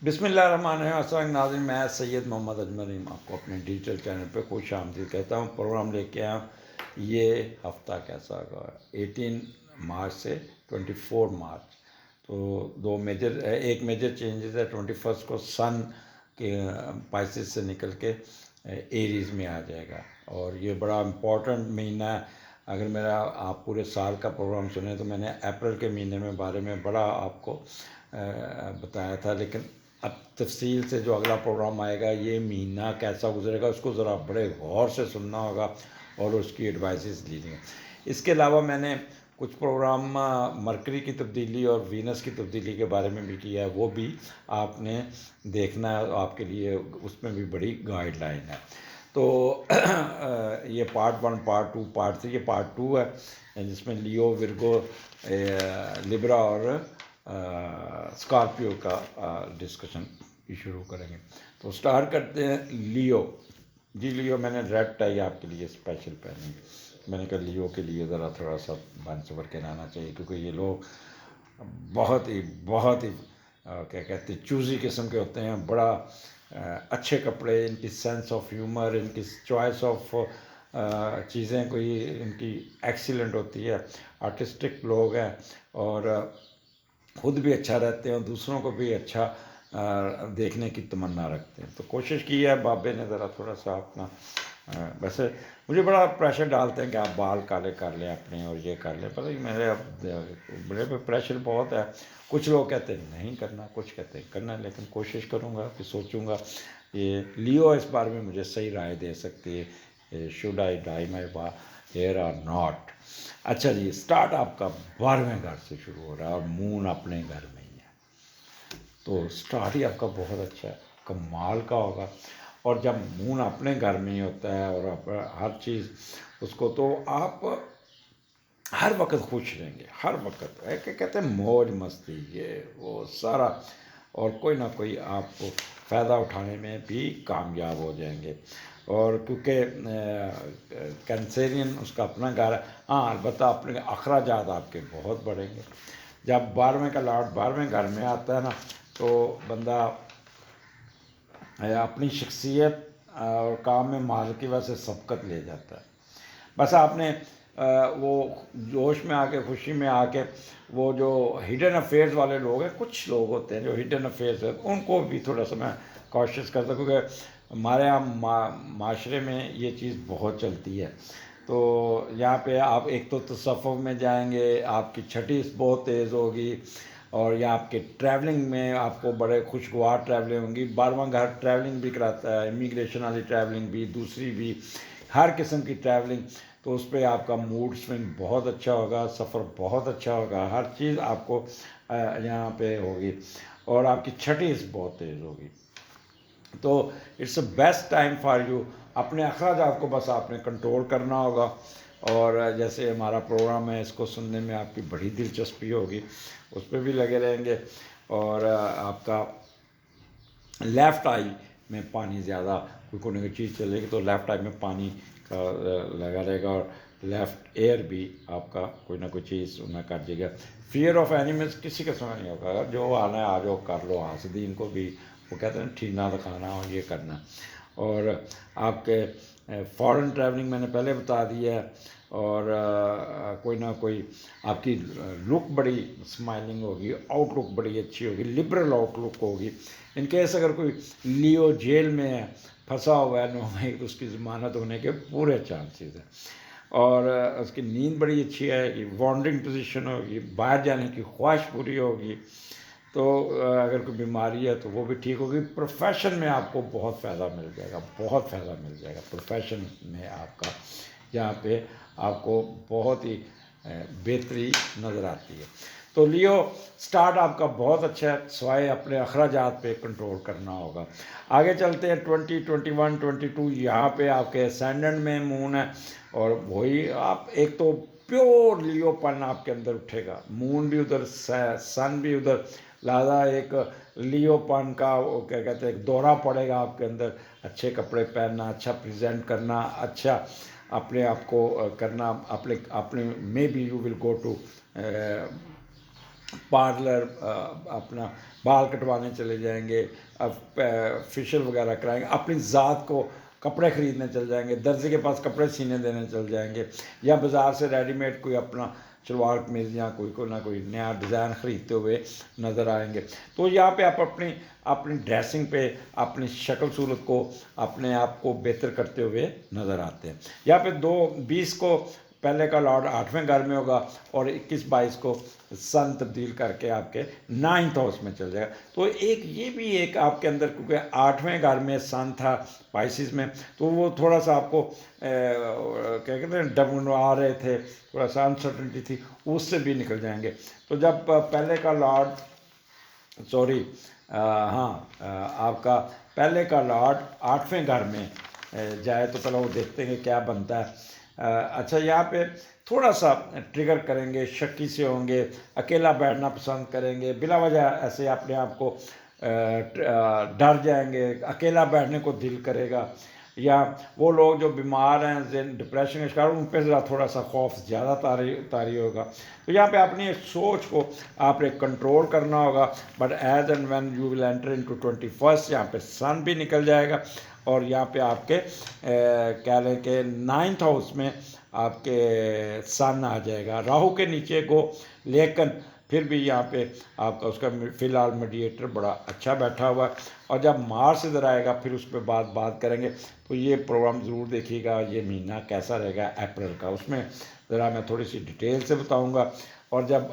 बिस्मिल्लाहिर्रहमानिर्रहीम। नाज़रीन, मैं सैयद मोहम्मद अजमल रीम आपको अपने डिजिटल चैनल पे खुश आमदीद कहता हूँ। प्रोग्राम लेके आया हूँ ये हफ़्ता कैसा होगा 18 मार्च से 24 मार्च। तो एक मेजर चेंजेस है। 21 को सन के पाइसेस से निकल के एरीज़ में आ जाएगा और ये बड़ा इम्पोर्टेंट महीना है। अगर मेरा आप पूरे साल का प्रोग्राम सुने तो मैंने अप्रैल के महीने में बारे में बड़ा आपको बताया था, लेकिन अब तफसील से जो अगला प्रोग्राम आएगा ये महीना कैसा गुजरेगा उसको ज़रा बड़े गौर से सुनना होगा और उसकी एडवाइसेस लेनी है। इसके अलावा मैंने कुछ प्रोग्राम मरकरी की तब्दीली और वीनस की तब्दीली के बारे में भी किया है, वो भी आपने देखना है। आपके लिए उसमें भी बड़ी गाइडलाइन है। तो ये पार्ट 1, पार्ट 2, पार्ट 3, ये पार्ट 2 है जिसमें लियो, विर्गो, लिब्रा और स्कॉर्पियो का डिस्कशन शुरू करेंगे। तो स्टार्ट करते हैं लियो। जी लियो, मैंने रेड टाई आपके लिए स्पेशल पहनी है। मैंने कहा लियो के लिए ज़रा थोड़ा सा बन सवर के रहना चाहिए, क्योंकि ये लोग बहुत ही क्या कहते हैं, चूज़ी किस्म के होते हैं। बड़ा अच्छे कपड़े, इनकी सेंस ऑफ ह्यूमर, इनकी चॉइस ऑफ चीज़ें कोई इनकी एक्सीलेंट होती है। आर्टिस्टिक लोग हैं और खुद भी अच्छा रहते हैं और दूसरों को भी अच्छा देखने की तमन्ना रखते हैं। तो कोशिश की है बाबे ने ज़रा थोड़ा सा अपना वैसे मुझे बड़ा प्रेशर डालते हैं कि आप बाल काले कर लें अपने और ये कर लें, पता ही मेरे अब बड़े पे प्रेशर बहुत है। कुछ लोग कहते हैं नहीं करना, कुछ कहते हैं करना, लेकिन कोशिश करूँगा कि सोचूंगा। ये लियो इस बारे में मुझे सही राय दे सकती है, should I dye my hair और नॉट। अच्छा जी, स्टार्ट आपका 12वें घर से शुरू हो रहा है और मून अपने घर में ही है, तो स्टार्ट ही आपका बहुत अच्छा है, कमाल का होगा। और जब मून अपने घर में ही होता है और हर चीज़ उसको, तो आप हर वक्त खुश रहेंगे, हर वक्त क्या कहते हैं, मौज मस्ती ये वो सारा, और कोई ना कोई आपको फ़ायदा उठाने में भी कामयाब हो जाएंगे। और क्योंकि कैंसेरियन उसका अपना घर है। हाँ, अलबत्ता अपने अखराजात आपके बहुत बढ़ेंगे। जब 12वें का लॉर्ड 12वें घर में आता है ना, तो बंदा अपनी शख्सियत और काम में महारत की वजह से सबकत ले जाता है। बस आपने वो जोश में आके, खुशी में आके, वो जो हिडन अफेयर्स वाले लोग हैं, कुछ लोग होते हैं जो हिडन अफेयर्स है, उनको भी थोड़ा सा मैं कॉशियस करता हूँ, क्योंकि हमारे यहाँ माशरे में ये चीज़ बहुत चलती है। तो यहाँ पे आप एक तो तसव्वुफ़ में जाएंगे, आपकी छठी बहुत तेज़ होगी, और या आपके ट्रैवलिंग में आपको बड़े खुशगवार ट्रैवलिंग होंगी। 12वां घर ट्रैवलिंग भी कराता है, इमिग्रेशन वाली ट्रैवलिंग भी, दूसरी भी, हर किस्म की ट्रैवलिंग। तो उस पर आपका मूड स्विंग बहुत अच्छा होगा, सफ़र बहुत अच्छा होगा, हर चीज़ आपको यहाँ पे होगी, और आपकी छठी बहुत तेज़ होगी। तो it's a best time for you. अपने अखराजात को बस आपने कंट्रोल करना होगा। और जैसे हमारा प्रोग्राम है, इसको सुनने में आपकी बड़ी दिलचस्पी होगी, उस पर भी लगे रहेंगे। और आपका लेफ़्ट आई में पानी ज़्यादा, कोई ना कोई चीज़ चलेगी तो लेफ़्ट आई में पानी का लगा रहेगा, और लेफ़्ट एयर भी आपका कोई ना कोई चीज़ उन्हें कर देगा। फियर ऑफ एनिमल्स किसी का समय नहीं होगा, जो आना है आ जाओ कर लो, हासदीन को भी वो कहते हैं ठीना दिखाना और ये करना। और आपके फॉरेन ट्रैवलिंग मैंने पहले बता दिया है। और कोई ना कोई आपकी लुक बड़ी स्माइलिंग होगी, आउटलुक बड़ी अच्छी होगी, लिबरल आउटलुक होगी। इन केस अगर कोई लियो जेल में है, फंसा हुआ है 9 मई, तो उसकी ज़मानत होने के पूरे चांसेस हैं। और उसकी नींद बड़ी अच्छी आएगी, वॉन्डरिंग पोजीशन होगी, बाहर जाने की ख्वाहिश पूरी होगी। तो अगर कोई बीमारी है तो वो भी ठीक होगी। प्रोफेशन में आपको बहुत फ़ायदा मिल जाएगा, बहुत फ़ायदा मिल जाएगा प्रोफेशन में आपका, जहाँ पे आपको बहुत ही बेहतरी नज़र आती है। तो लियो, स्टार्ट आपका बहुत अच्छा है, स्वाय अपने अखराजात पे कंट्रोल करना होगा। आगे चलते हैं 20, 21, 22। यहाँ पे आपके असेंडेंट में मून है, और वही आप एक तो प्योर लियोपन आपके अंदर उठेगा, मून भी उधर, सन भी उधर, लिहाजा एक लियोपन का वो क्या कहते हैं, एक दौरा पड़ेगा आपके अंदर। अच्छे कपड़े पहनना, अच्छा प्रेजेंट करना, अच्छा अपने आप को करना, अपने अपने maybe you will go to parlour, अपना बाल कटवाने चले जाएंगे, अब फेशियल वगैरह कराएंगे, अपनी ज़ात को कपड़े ख़रीदने चल जाएंगे, दर्जी के पास कपड़े सीने देने चल जाएंगे, या बाज़ार से रेडीमेड कोई अपना शलवार कमीज़ या कोई ना कोई नया डिज़ाइन ख़रीदते हुए नज़र आएंगे। तो यहाँ पे आप अपनी अपनी ड्रेसिंग पे अपनी शक्ल सूरत को, अपने आप को बेहतर करते हुए नज़र आते हैं। यहाँ पे 2-20 को पहले का लॉर्ड 8वें घर में होगा और 21-22 को सन तब्दील करके आपके 9th हाउस में चल जाएगा। तो एक ये भी एक आपके अंदर, क्योंकि 8वें घर में सन था पाइसिस में, तो वो थोड़ा सा आपको क्या कहते हैं डगमगा रहे थे, थोड़ा सा अनसर्टनिटी थी, उससे भी निकल जाएंगे। तो जब पहले का लॉर्ड सॉरी हाँ आपका पहले का लॉर्ड 8वें घर में जाए तो पहले वो देखते हैं कि क्या बनता है। अच्छा, यहाँ पे थोड़ा सा ट्रिगर करेंगे, शक्की से होंगे, अकेला बैठना पसंद करेंगे, बिला वजह ऐसे अपने आप को डर जाएंगे, अकेला बैठने को दिल करेगा। या वो लोग जो बीमार हैं, डिप्रेशन के शिकार, उन पर ज़रा थोड़ा सा खौफ ज़्यादा तारी होगा। तो यहाँ पे अपनी सोच को आपने कंट्रोल करना होगा। But as and when you will enter into 21st, यहाँ पे सन भी निकल जाएगा और यहाँ पे आपके कह लें कि 9th हाउस में आपके सन आ जाएगा राहु के नीचे को। लेकिन फिर भी यहाँ पे आपका उसका फ़िलहाल मीडिएटर बड़ा अच्छा बैठा हुआ है। और जब मार्च इधर आएगा फिर उस पर बात करेंगे। तो ये प्रोग्राम ज़रूर देखिएगा, ये महीना कैसा रहेगा अप्रैल का, उसमें ज़रा मैं थोड़ी सी डिटेल से बताऊँगा। और जब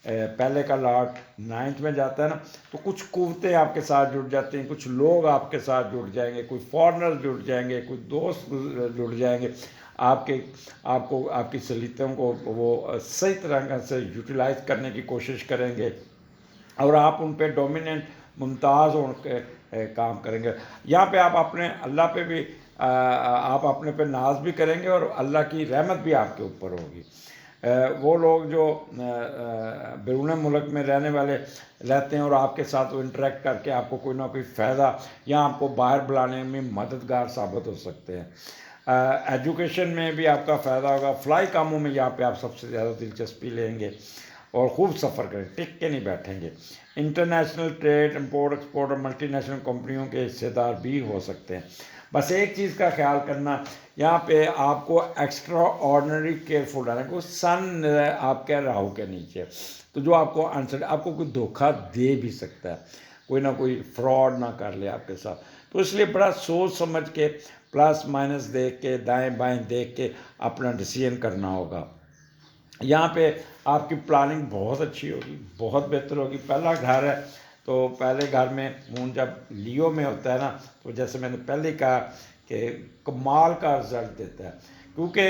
पहले का लॉर्ड 9th में जाता है ना, तो कुछ कुव्वतें आपके साथ जुड़ जाती हैं, कुछ लोग आपके साथ जुड़ जाएंगे, कोई फॉरेनर जुड़ जाएंगे, कुछ दोस्त जुड़ जाएंगे, आपको आपकी सलीतों को वो सही तरह से यूटिलाइज करने की कोशिश करेंगे और आप उन पर डोमिनेंट मुमताज़ होकर काम करेंगे। यहाँ पे आप अपने अल्लाह पे भी आप अपने पे नाज भी करेंगे और अल्लाह की रहमत भी आपके ऊपर होगी। वो लोग जो बैरून मुल्क में रहने वाले रहते हैं और आपके साथ वो इंटरेक्ट करके आपको कोई ना कोई फ़ायदा या आपको बाहर बुलाने में मददगार साबित हो सकते हैं। एजुकेशन में भी आपका फ़ायदा होगा। फ्लाई कामों में यहाँ पे आप सबसे ज़्यादा दिलचस्पी लेंगे और खूब सफ़र करें, टिक के नहीं बैठेंगे। इंटरनेशनल ट्रेड, इंपोर्ट एक्सपोर्ट और मल्टीनेशनल कंपनियों के हिस्सेदार भी हो सकते हैं। बस एक चीज़ का ख्याल करना, यहाँ पे आपको एक्स्ट्रा ऑर्डनरी केयरफुल रहना, को सन आपके राहु के नीचे, तो जो आपको आंसर आपको कोई धोखा दे भी सकता है, कोई ना कोई फ्रॉड ना कर ले आपके साथ। तो इसलिए बड़ा सोच समझ के, प्लस माइनस देख के, दाएं बाएं देख के अपना डिसीजन करना होगा। यहाँ पे आपकी प्लानिंग बहुत अच्छी होगी, बहुत बेहतर होगी। पहला घर है तो पहले घर में मून जब लियो में होता है ना, तो जैसे मैंने पहले कहा कि कमाल का रिजल्ट देता है, क्योंकि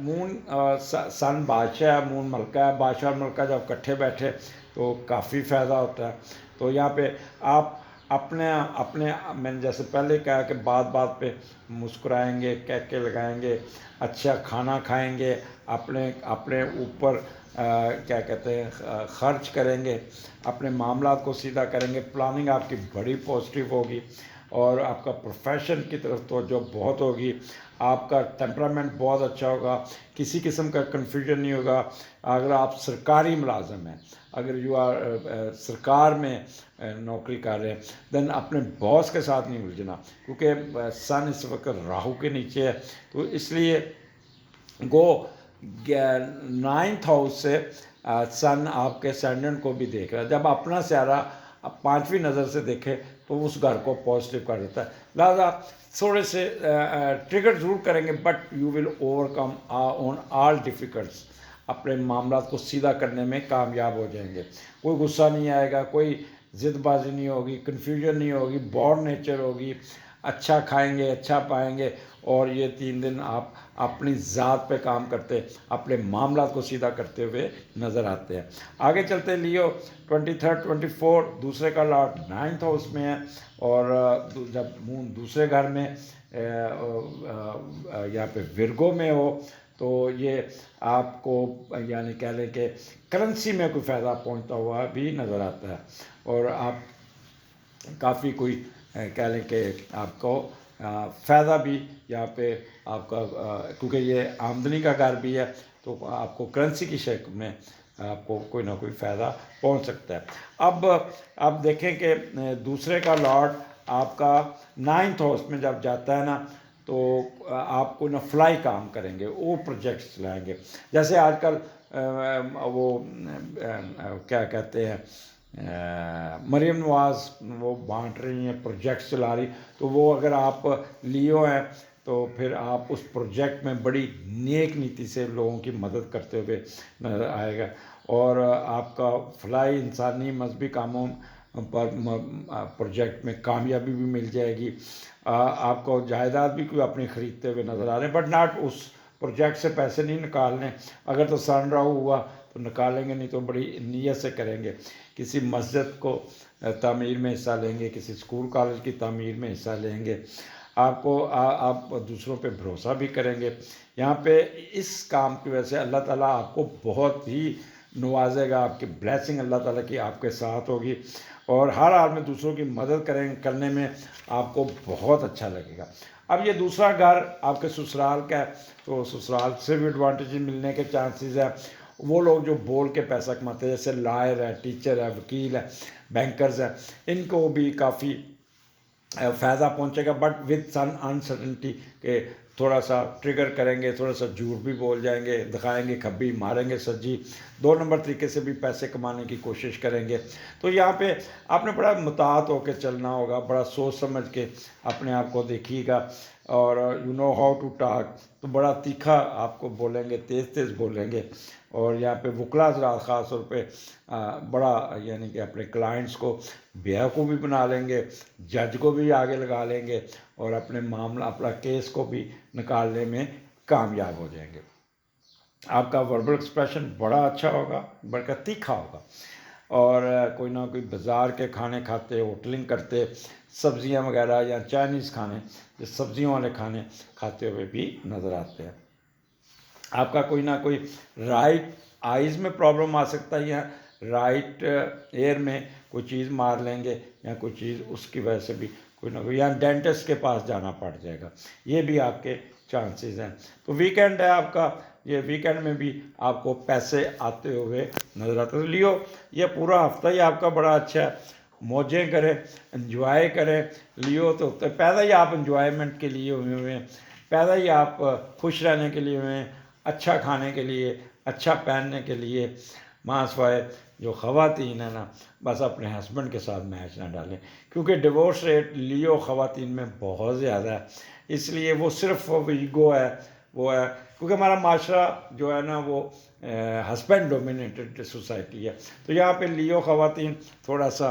मून सन बादशाह है, मून मलका है। बादशाह और मलका जब इकट्ठे बैठे तो काफ़ी फ़ायदा होता है। तो यहाँ पे आप अपने अपने मैंने जैसे पहले कहा कि बात पे मुस्कुराएंगे, कैके लगाएंगे, अच्छा खाना खाएंगे, अपने अपने ऊपर क्या कहते हैं खर्च करेंगे, अपने मामलात को सीधा करेंगे। प्लानिंग आपकी बड़ी पॉजिटिव होगी और आपका प्रोफेशन की तरफ तवज्जो बहुत होगी। आपका टेम्परामेंट बहुत अच्छा होगा, किसी किस्म का कन्फ्यूजन नहीं होगा। अगर आप सरकारी मुलाजिम हैं, अगर यू आर सरकार में नौकरी कर रहे हैं, देन अपने बॉस के साथ नहीं उलझना, क्योंकि सन इस वक्त राहु के नीचे है। तो इसलिए गो 9th हाउस से सन आपके सेंडेंट को भी देख रहा है। जब अपना स्यारा 5वीं नज़र से देखे तो उस घर को पॉजिटिव कर देता है। लिहाजा थोड़े से ट्रिगर ज़रूर करेंगे, but you will overcome on all difficulties. अपने मामला को सीधा करने में कामयाब हो जाएंगे। कोई गुस्सा नहीं आएगा, कोई ज़िदबाजी नहीं होगी, कन्फ्यूजन नहीं होगी, बॉर्ड नेचर होगी। अच्छा खाएंगे, अच्छा पाएंगे और ये 3 दिन आप अपनी ज़ात पे काम करते, अपने मामला को सीधा करते हुए नज़र आते हैं। आगे चलते लियो 23rd 24 दूसरे का लॉर्ड 9th हाउस में है और जब मून दूसरे घर में यहाँ पे विर्गो में हो तो ये आपको यानी कह लें कि करेंसी में कोई फ़ायदा पहुंचता हुआ भी नज़र आता है और आप काफ़ी कोई कह लें कि आपको फ़ायदा भी यहाँ पे आपका क्योंकि ये आमदनी का घर भी है तो आपको करेंसी की शक्ल में आपको कोई ना कोई फ़ायदा पहुंच सकता है। अब आप देखें कि दूसरे का लॉर्ड आपका 9th हाउस में जब जाता है ना, तो आपको ना फ्लाई काम करेंगे, वो प्रोजेक्ट्स चलाएंगे। जैसे आजकल वो क्या कहते हैं, मरीम नवाज़ वो बांट रही हैं, प्रोजेक्ट्स चला रही, तो वो अगर आप लियो हैं तो फिर आप उस प्रोजेक्ट में बड़ी नेक नीति से लोगों की मदद करते हुए नजर आएगा। और आपका फ्लाई इंसानी मजहबी कामों पर प्रोजेक्ट में कामयाबी भी मिल जाएगी। आपको जायदाद भी कोई अपनी ख़रीदते हुए नज़र आ रहे हैं, बट नॉट उस प्रोजेक्ट से पैसे नहीं निकालने। अगर तो सन राहु हुआ तो निकालेंगे, नहीं तो बड़ी नीयत से करेंगे। किसी मस्जिद को तामीर में हिस्सा लेंगे, किसी स्कूल कॉलेज की तामीर में हिस्सा लेंगे। आपको आप दूसरों पे भरोसा भी करेंगे। यहाँ पे इस काम की वजह से अल्लाह ताला आपको बहुत ही नवाजेगा, आपकी ब्लेसिंग अल्लाह ताला की आपके साथ होगी, और हर हाल में दूसरों की मदद करने में आपको बहुत अच्छा लगेगा। अब ये दूसरा घर आपके ससुराल का है, तो ससुराल से भी एडवांटेज मिलने के चांसेस है। वो लोग जो बोल के पैसा कमाते हैं, जैसे लॉयर है, टीचर है, वकील है, बैंकर्स है, इनको भी काफ़ी फ़ायदा पहुंचेगा, बट विद सन अनसर्टनिटी के थोड़ा सा ट्रिगर करेंगे, थोड़ा सा झूठ भी बोल जाएंगे, दिखाएंगे खब्बी, मारेंगे सज्जी, 2 नंबर तरीके से भी पैसे कमाने की कोशिश करेंगे। तो यहाँ पे आपने बड़ा मुताहत होकर चलना होगा, बड़ा सोच समझ के अपने आप को देखिएगा। और you know how to talk, तो बड़ा तीखा आपको बोलेंगे, तेज़ तेज़ बोलेंगे। और यहाँ पे वकला हज़रात ख़ास तौर पे बड़ा यानी कि अपने क्लाइंट्स को बेवकूफ़ भी बना लेंगे, जज को भी आगे लगा लेंगे, और अपने मामला अपना केस को भी निकालने में कामयाब हो जाएंगे। आपका वर्बल एक्सप्रेशन बड़ा अच्छा होगा, बड़ा तीखा होगा। और कोई ना कोई बाज़ार के खाने खाते, होटलिंग करते, सब्ज़ियाँ वगैरह या चाइनीज़ खाने, जो सब्ज़ियों वाले खाने खाते हुए भी नज़र आते हैं। आपका कोई ना कोई राइट आइज़ में प्रॉब्लम आ सकता है, या राइट एयर में कोई चीज़ मार लेंगे, या कोई चीज़ उसकी वजह से भी कोई ना कोई, या डेंटिस्ट के पास जाना पड़ जाएगा। ये भी आपके चांसेस हैं। तो वीकेंड है आपका, ये वीकेंड में भी आपको पैसे आते हुए नजर आते हैं। तो लियो, ये पूरा हफ्ता ही आपका बड़ा अच्छा है, मौजें करें, एंजॉय करें। लियो तो पैदा ही आप एंजॉयमेंट के लिए हुए हुए हैं, पैदा ही आप खुश रहने के लिए हुए हैं, अच्छा खाने के लिए, अच्छा पहनने के लिए। मासवाए जो ख़वातीन है ना, बस अपने हस्बैंड के साथ मैच ना डालें, क्योंकि डिवोर्स रेट लियो ख़वातीन में बहुत ज़्यादा है। इसलिए वो सिर्फ ईगो है, वो है क्योंकि हमारा माशरा जो है ना वो हस्बैंड डोमिनेटेड सोसाइटी है। तो यहाँ पे लियो ख़वातीन थोड़ा सा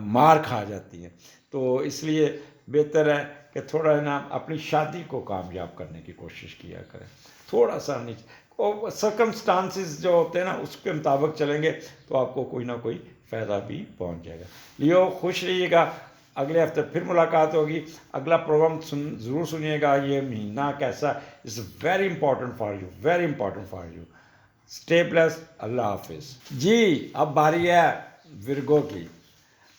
मार खा जाती हैं। तो इसलिए बेहतर है कि थोड़ा ना अपनी शादी को कामयाब करने की कोशिश किया करें, थोड़ा सा नीचे और सर्कमस्टांसिस जो होते हैं ना उसके मुताबिक चलेंगे तो आपको कोई ना कोई फ़ायदा भी पहुंच जाएगा। लियो, खुश रहिएगा, अगले हफ्ते फिर मुलाकात होगी। अगला प्रोग्राम ज़रूर सुनिएगा। ये महीना कैसा is very important for you, very important for you. Stay blessed, अल्लाह हाफिज़ जी। अब बारी है विरगो की।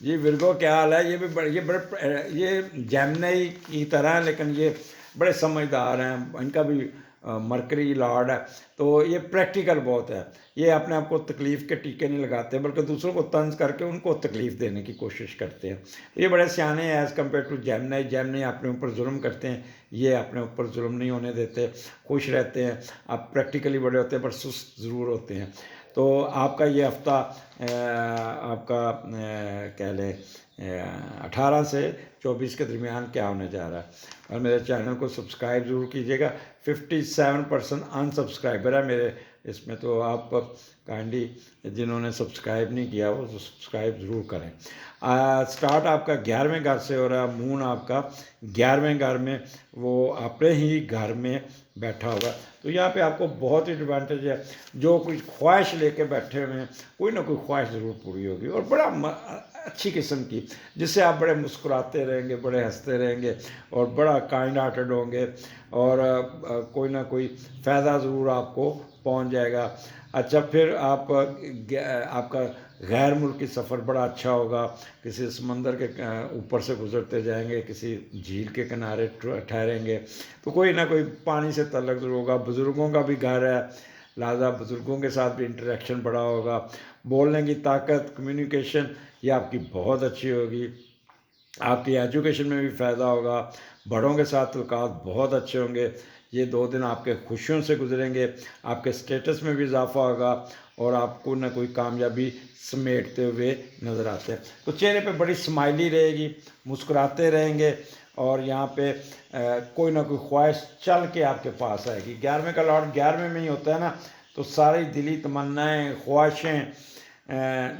जी विरगो क्या हाल है? ये जेमिनी की तरह है, लेकिन ये बड़े समझदार हैं। इनका भी मरकरी लॉर्ड है, तो ये प्रैक्टिकल बहुत है। ये अपने आप को तकलीफ़ के टीके नहीं लगाते, बल्कि दूसरों को तंज करके उनको तकलीफ़ देने की कोशिश करते हैं। तो ये बड़े सियाने हैं as compare to Gemini. Gemini अपने ऊपर जुल्म करते हैं, ये अपने ऊपर जुल्म नहीं होने देते, खुश रहते हैं। आप प्रैक्टिकली बड़े होते हैं पर सुस्त ज़रूर होते हैं। तो आपका ये हफ्ता आपका कह लें 18 से 24 के दरमियान क्या होने जा रहा है। और मेरे चैनल को सब्सक्राइब ज़रूर कीजिएगा। 57% अनसब्सक्राइबर है मेरे इसमें, तो आप काइंडली जिन्होंने सब्सक्राइब नहीं किया वो सब्सक्राइब ज़रूर करें। स्टार्ट आपका 11वें घर से हो रहा है। मून आपका 11वें घर में, वो अपने ही घर में बैठा होगा। तो यहाँ पे आपको बहुत ही एडवांटेज है। जो कोई ख्वाहिश लेके बैठे हुए हैं, कोई ना कोई ख्वाहिश ज़रूर पूरी होगी, और बड़ा अच्छी किस्म की, जिससे आप बड़े मुस्कुराते रहेंगे, बड़े हंसते रहेंगे, और बड़ा काइंड हार्टेड होंगे, और कोई ना कोई फ़ायदा ज़रूर आपको पहुंच जाएगा। अच्छा, फिर आपका गैर मुल्की सफ़र बड़ा अच्छा होगा। किसी समंदर के ऊपर से गुजरते जाएंगे, किसी झील के किनारे ठहरेंगे, तो कोई ना कोई पानी से तल्लुक़ ज़रूर होगा। बुज़ुर्गों का भी घर है, लिहाजा बुज़ुर्गों के साथ भी इंटरेक्शन बढ़ा होगा। बोलने की ताकत, कम्युनिकेशन ये आपकी बहुत अच्छी होगी। आपकी एजुकेशन में भी फ़ायदा होगा। बड़ों के साथ ताल्लुकात बहुत अच्छे होंगे। ये 2 दिन आपके खुशियों से गुजरेंगे। आपके स्टेटस में भी इजाफ़ा होगा और आपको ना कोई कामयाबी समेटते हुए नज़र आते हैं। तो चेहरे पे बड़ी स्माइली रहेगी, मुस्कुराते रहेंगे और यहाँ पे कोई ना कोई ख्वाहिश चल के आपके पास आएगी। 11वें का लॉर्ड 11वें में ही होता है ना, तो सारी दिली तमन्नाएँ, ख्वाहिशें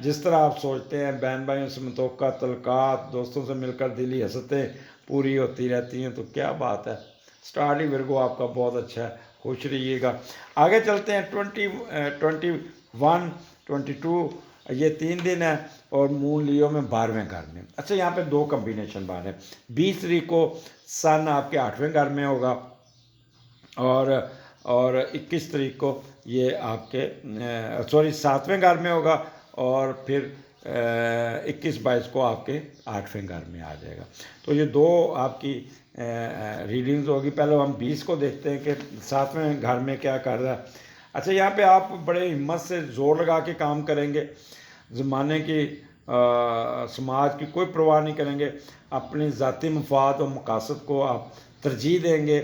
जिस तरह आप सोचते हैं, बहन भाइयों से मुतवक्का तल्लुकात, दोस्तों से मिलकर दिली हसरतें पूरी होती रहती हैं। तो क्या बात है, स्टार्ट ही विर्गो आपका बहुत अच्छा है, खुश रहिएगा। आगे चलते हैं 21, 22, ये 3 दिन है और मून लियो में 12वें घर में। अच्छा, यहाँ पे 2 कम्बिनेशन बार है। 20 तारीख को सन आपके 8वें घर में होगा और 21 तारीख को ये आपके 7वें घर में होगा और फिर 21-22 को आपके 8वें घर में आ जाएगा। तो ये 2 आपकी रीडिंग्स होगी। पहले हम 20 को देखते हैं कि 7वें घर में क्या कर रहा है। अच्छा, यहाँ पे आप बड़े हिम्मत से ज़ोर लगा के काम करेंगे, ज़माने की समाज की कोई परवाह नहीं करेंगे, अपनी ज़ाती मफाद और मकासद को आप तरजीह देंगे।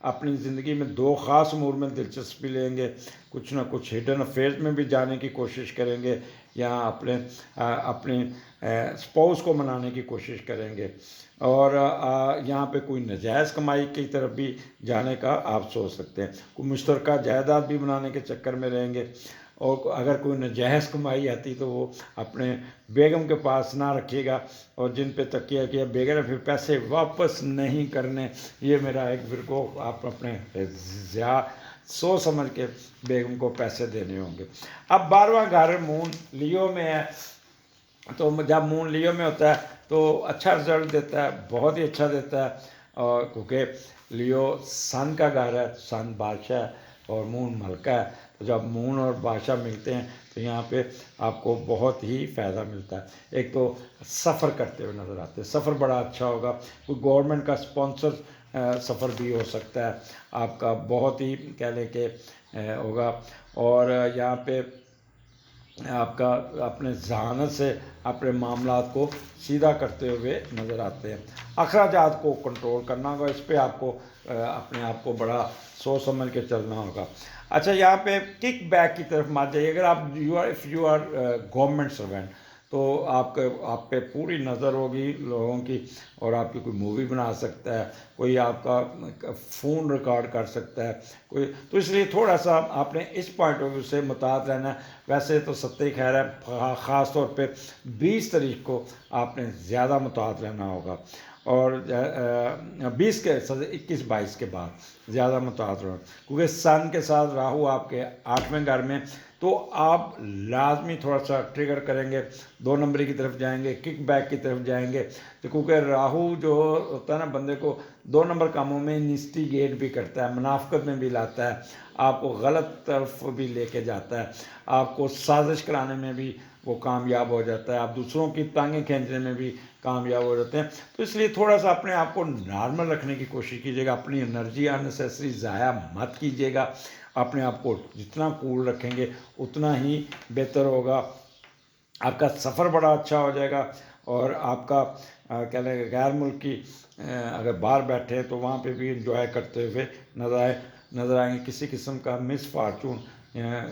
अपनी ज़िंदगी में 2 ख़ास उमूर में दिलचस्पी लेंगे, कुछ ना कुछ हिडन अफेयर्स में भी जाने की कोशिश करेंगे या अपने स्पाउस को मनाने की कोशिश करेंगे और यहाँ पे कोई नाजायज़ कमाई की तरफ भी जाने का आप सोच सकते हैं। कोई मुश्तरका जायदाद भी बनाने के चक्कर में रहेंगे और अगर कोई नाजायज़ कमाई आती तो वो अपने बेगम के पास ना रखिएगा और जिन पे तकिया किया बेगम ने फिर पैसे वापस नहीं करने। ये मेरा एक विर्गो, आप अपने सोच समझ के बेगम को पैसे देने होंगे। अब 12वां घर मून लियो में है, तो जब मून लियो में होता है तो अच्छा रिजल्ट देता है, बहुत ही अच्छा देता है। और क्योंकि लियो सन का घर है, सन बादशाह और मून मलका है, तो जब मून और बादशाह मिलते हैं तो यहाँ पे आपको बहुत ही फ़ायदा मिलता है। एक तो सफ़र करते हुए नज़र आते हैं, सफ़र बड़ा अच्छा होगा। कोई गवर्नमेंट का स्पॉन्सर सफ़र भी हो सकता है आपका, बहुत ही कह लें कि होगा। और यहाँ पे आपका अपने जहानत से अपने मामलात को सीधा करते हुए नज़र आते हैं। अखराजात को कंट्रोल करना होगा, इस पे आपको अपने आप को बड़ा सोच समझ के चलना होगा। अच्छा, यहाँ पे किक बैक की तरफ मत जाइए। अगर आप if you are government servant तो आप पे पूरी नज़र होगी लोगों की और आपकी कोई मूवी बना सकता है, कोई आपका फ़ोन रिकॉर्ड कर सकता है कोई, तो इसलिए थोड़ा सा आपने इस पॉइंट ऑफ व्यू से मुताद रहना है। वैसे तो सत्य खैर है, ख़ास तौर पे 20 तारीख को आपने ज़्यादा मुताद रहना होगा और 20 के 21-22 के बाद ज़्यादा मुताद रहना, क्योंकि सन के साथ राहु आपके 8वें घर में, तो आप लाजमी थोड़ा सा ट्रिगर करेंगे, 2 नंबरी की तरफ जाएंगे, किक बैक की तरफ जाएंगे। तो क्योंकि राहु जो होता है ना, बंदे को 2 नंबर कामों में इंस्टिगेट भी करता है, मुनाफकत में भी लाता है, आपको गलत तरफ भी लेके जाता है, आपको साजिश कराने में भी वो कामयाब हो जाता है, आप दूसरों की टांगें खींचने में भी कामयाब हो जाते हैं। तो इसलिए थोड़ा सा अपने आप को नॉर्मल रखने की कोशिश कीजिएगा, अपनी एनर्जी अननेसेसरी ज़ाया मत कीजिएगा। अपने आप को जितना कूल रखेंगे उतना ही बेहतर होगा। आपका सफ़र बड़ा अच्छा हो जाएगा और आपका कह लें गैर मुल्की अगर बाहर बैठे हैं तो वहाँ पे भी इंजॉय करते हुए नज़र आएंगे। किसी किस्म का मिस फार्चून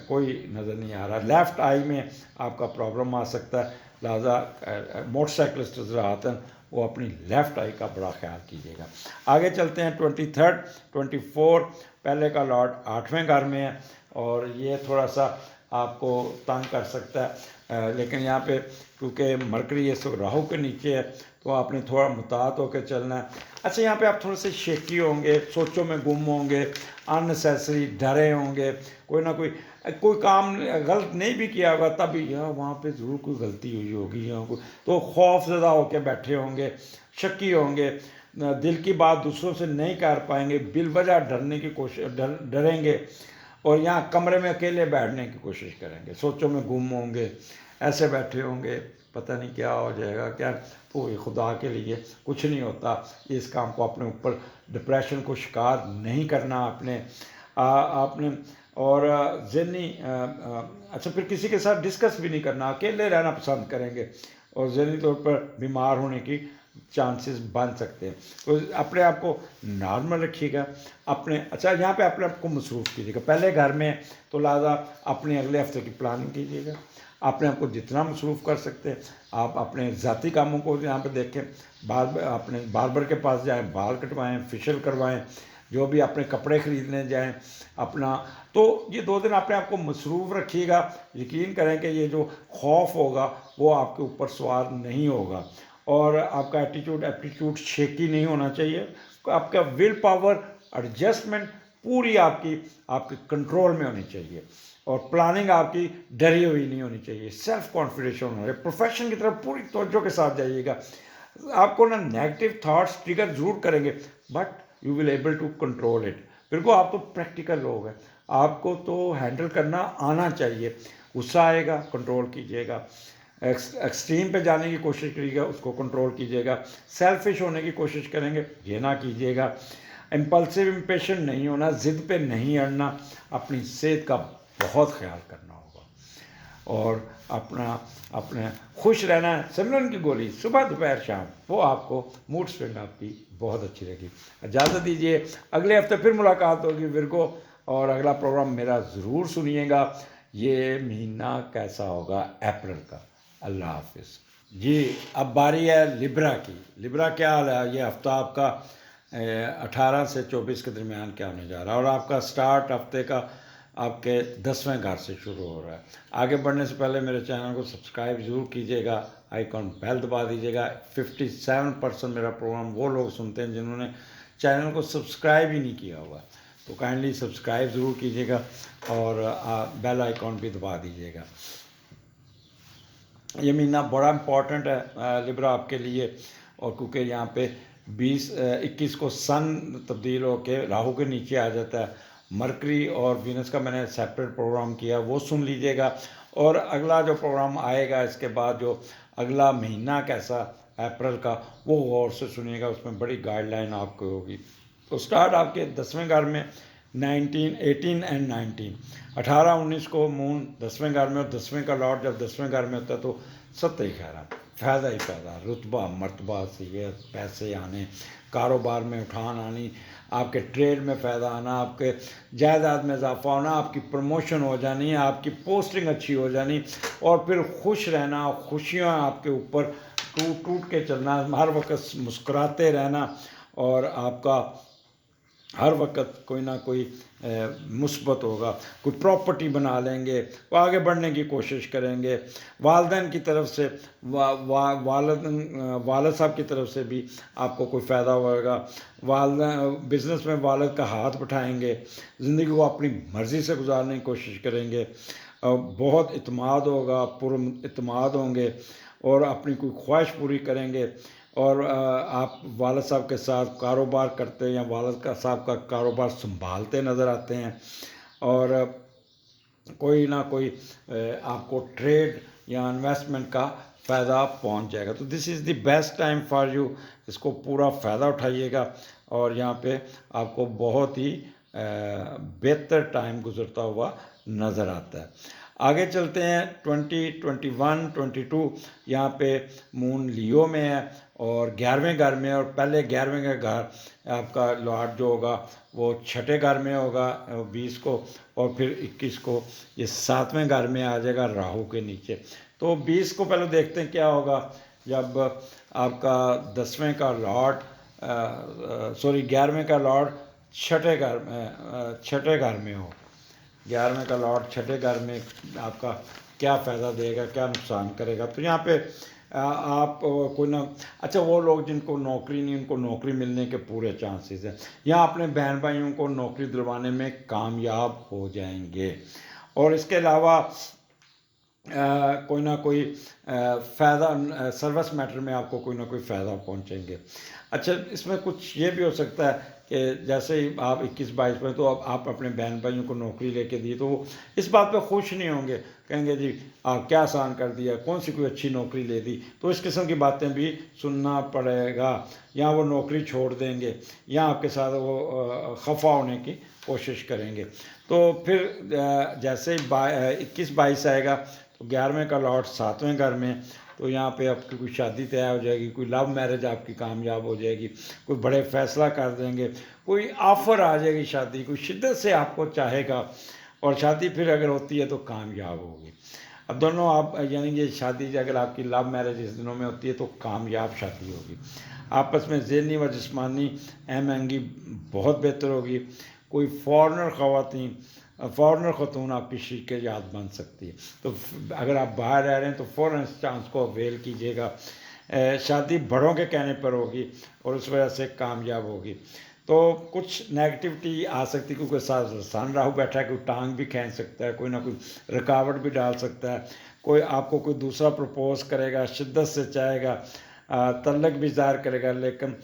कोई नज़र नहीं आ रहा। लेफ़्ट आई में आपका प्रॉब्लम आ सकता है, लिहाजा मोटरसाइकिलिस्ट आते हैं वो अपनी लेफ़्ट आई का बड़ा ख्याल कीजिएगा। आगे चलते हैं 23, 24, पहले का लॉर्ड 8वें घर में है और ये थोड़ा सा आपको तंग कर सकता है, लेकिन यहाँ पे क्योंकि मरकरी ये सब राहु के नीचे है तो आपने थोड़ा मुतात होकर चलना है। अच्छा, यहाँ पे आप थोड़े से शेकी होंगे, सोचों में गुम होंगे, अननेसेसरी डरे होंगे, कोई ना कोई काम गलत नहीं भी किया होगा तभी यार वहाँ पे ज़रूर कोई गलती हुई होगी या कोई, तो खौफज़दा होकर बैठे होंगे, शक्की होंगे, दिल की बात दूसरों से नहीं कर पाएंगे, बिलवजह डरने की कोशिश डरेंगे और यहाँ कमरे में अकेले बैठने की कोशिश करेंगे, सोचों में गुम होंगे, ऐसे बैठे होंगे पता नहीं क्या हो जाएगा क्या। तो खुदा के लिए कुछ नहीं होता, इस काम को अपने ऊपर डिप्रेशन को शिकार नहीं करना आपने। और ज़हनी अच्छा फिर किसी के साथ डिस्कस भी नहीं करना, अकेले रहना पसंद करेंगे और ज़हनी तौर पर बीमार होने की चांसेस बन सकते हैं। तो अपने आप को नॉर्मल रखिएगा, अपने अच्छा यहाँ पे अपने आप को मसरूफ़ कीजिएगा। पहले घर में तो लिहाजा अपने अगले हफ्ते की प्लानिंग कीजिएगा, अपने आप को जितना मसरूफ़ कर सकते हैं आप अपने ज़ाती कामों को यहाँ पे देखें, अपने बार्बर के पास जाएं, बाल कटवाएं, फेशियल करवाएं, जो भी अपने कपड़े ख़रीदने जाएं अपना। तो ये 2 दिन अपने आप को मसरूफ़ रखिएगा। यकीन करें कि ये जो खौफ होगा वो आपके ऊपर सवार नहीं होगा और आपका एप्टीट्यूड शेकी नहीं होना चाहिए। आपका विल पावर एडजस्टमेंट पूरी आपके कंट्रोल में होनी चाहिए और प्लानिंग आपकी डरी हुई नहीं होनी चाहिए। सेल्फ कॉन्फिडेंस होना चाहिए। प्रोफेशन की तरफ पूरी तवज्जो के साथ जाइएगा। आपको ना नेगेटिव थॉट्स ट्रिगर जरूर करेंगे but you will able to control it. बिल्कुल आप तो प्रैक्टिकल लोग हैं, आपको तो हैंडल करना आना चाहिए। गुस्सा आएगा कंट्रोल कीजिएगा, एक्सट्रीम पे जाने की कोशिश करिएगा, उसको कंट्रोल कीजिएगा। सेल्फिश होने की कोशिश करेंगे, ये ना कीजिएगा। इम्पल्सिव इम्पेशेंट नहीं होना, ज़िद पे नहीं अड़ना, अपनी सेहत का बहुत ख्याल करना होगा और अपने खुश रहना है। सिमरन की गोली सुबह दोपहर शाम, वो आपको मूड स्विंग आपकी बहुत अच्छी रहेगी। इजाज़त दीजिए, अगले हफ्ते फिर मुलाकात होगी विरगो और अगला प्रोग्राम मेरा ज़रूर सुनिएगा। ये महीना कैसा होगा अप्रैल का। अल्लाह हाफिज़ जी। अब बारी है लिब्रा की। लिब्रा क्या हाल है? ये हफ्ता आपका 18 से 24 के दरमियान क्या होने जा रहा है और आपका स्टार्ट हफ्ते का आपके 10वें घर से शुरू हो रहा है। आगे बढ़ने से पहले मेरे चैनल को सब्सक्राइब ज़रूर कीजिएगा, आइकॉन बेल दबा दीजिएगा। 57% मेरा प्रोग्राम वो लोग सुनते हैं जिन्होंने चैनल को सब्सक्राइब ही नहीं किया हुआ, तो काइंडली सब्सक्राइब ज़रूर कीजिएगा और बेल आइकॉन भी दबा दीजिएगा। ये महीना बड़ा इम्पॉर्टेंट है लिब्रा आपके लिए और क्योंकि यहाँ पे 21 को सन तब्दील होकर राहु के नीचे आ जाता है। मरकरी और वीनस का मैंने सेपरेट प्रोग्राम किया, वो सुन लीजिएगा। और अगला जो प्रोग्राम आएगा इसके बाद, जो अगला महीना कैसा अप्रैल का, वो गौर से सुनिएगा, उसमें बड़ी गाइडलाइन आपको होगी। तो स्टार्ट आपके 10वें घर में 18 एंड 19, 18-19 को मून 10वें घर में और 10वें का लॉर्ड जब 10वें घर में होता है तो सत्य ही खैरा, फ़ायदा ही फ़ायदा, रुतबा मर्तबा सेहत, पैसे आने, कारोबार में उठान आनी, आपके ट्रेड में फ़ायदा आना, आपके जायदाद में इजाफा होना, आपकी प्रमोशन हो जानी, आपकी पोस्टिंग अच्छी हो जानी और फिर खुश रहना, खुशियाँ आपके ऊपर टूट टूट के चलना, हर वक्त मुस्कुराते रहना और आपका हर वक्त कोई ना कोई मुस्बत होगा। कोई प्रॉपर्टी बना लेंगे, वो आगे बढ़ने की कोशिश करेंगे। वालदैन की तरफ से वालद साहब की तरफ से भी आपको कोई फ़ायदा होगा। बिज़नेस में वालद का हाथ बढ़ाएंगे, ज़िंदगी को अपनी मर्ज़ी से गुजारने की कोशिश करेंगे। बहुत इत्मीनान होगा, पुरइत्मीनान होंगे और अपनी कोई ख्वाहिश पूरी करेंगे। और आप वालद साहब के साथ कारोबार करते हैं या वालद साहब का कारोबार संभालते नज़र आते हैं और कोई ना कोई आपको ट्रेड या इन्वेस्टमेंट का फ़ायदा पहुंच जाएगा। तो this is the best time for you, इसको पूरा फ़ायदा उठाइएगा और यहाँ पे आपको बहुत ही बेहतर टाइम गुजरता हुआ नज़र आता है। आगे चलते हैं 2021-22, यहाँ पे मून लियो में है और 11वें घर में, और पहले 11वें का घर आपका लॉर्ड जो होगा वो 6ठे घर में होगा 20 को, और फिर 21 को ये 7वें घर में आ जाएगा राहु के नीचे। तो 20 को पहले देखते हैं क्या होगा जब आपका 10वें का लॉर्ड 11वें का लॉर्ड 6ठे घर में हो। 11वें का लॉर्ड 6ठे घर में आपका क्या फ़ायदा देगा, क्या नुकसान करेगा। तो यहाँ पे आप कोई ना, अच्छा वो लोग जिनको नौकरी नहीं, उनको नौकरी मिलने के पूरे चांसेस हैं। यहाँ अपने बहन भाइयों को नौकरी दिलवाने में कामयाब हो जाएंगे। और इसके अलावा कोई ना कोई फ़ायदा सर्विस मैटर में आपको कोई ना कोई फ़ायदा पहुंचेंगे। अच्छा, इसमें कुछ ये भी हो सकता है कि जैसे ही आप 21-22 में, तो अब आप अपने बहन भाइयों को नौकरी लेके दी, तो वो इस बात पे खुश नहीं होंगे, कहेंगे जी क्या आसान कर दिया, कौन सी कोई अच्छी नौकरी ले दी। तो इस किस्म की बातें भी सुनना पड़ेगा, या वो नौकरी छोड़ देंगे, या आपके साथ वो खफा होने की कोशिश करेंगे। तो फिर जैसे ही 21-22 आएगा, तो 11वें का लॉट 7वें घर में, तो यहाँ पे आपकी कोई शादी तय हो जाएगी, कोई लव मैरिज आपकी कामयाब हो जाएगी, कोई बड़े फैसला कर देंगे, कोई ऑफ़र आ जाएगी शादी, कोई शिद्दत से आपको चाहेगा, और शादी फिर अगर होती है तो कामयाब होगी। अब दोनों आप यानी कि शादी अगर आपकी लव मैरिज इस दिनों में होती है तो कामयाब शादी होगी। आपस में ज़हनी व जिस्मानी हम-आहंगी बहुत बेहतर होगी। कोई फ़ॉरेनर ख़तून आपकी शरीके याद बन सकती है। तो अगर आप बाहर रह रहे हैं तो फ़ौरन इस चांस को अवेल कीजिएगा। शादी बड़ों के कहने पर होगी और उस वजह से कामयाब होगी। तो कुछ नेगेटिविटी आ सकती है, क्योंकि साथ सन राहु बैठा है, कोई टांग भी खींच सकता है, कोई ना कोई रुकावट भी डाल सकता है, कोई आपको कोई दूसरा प्रपोज करेगा, शिद्दत से चाहेगा, तल्लक भी ज़ाहिर करेगा, लेकिन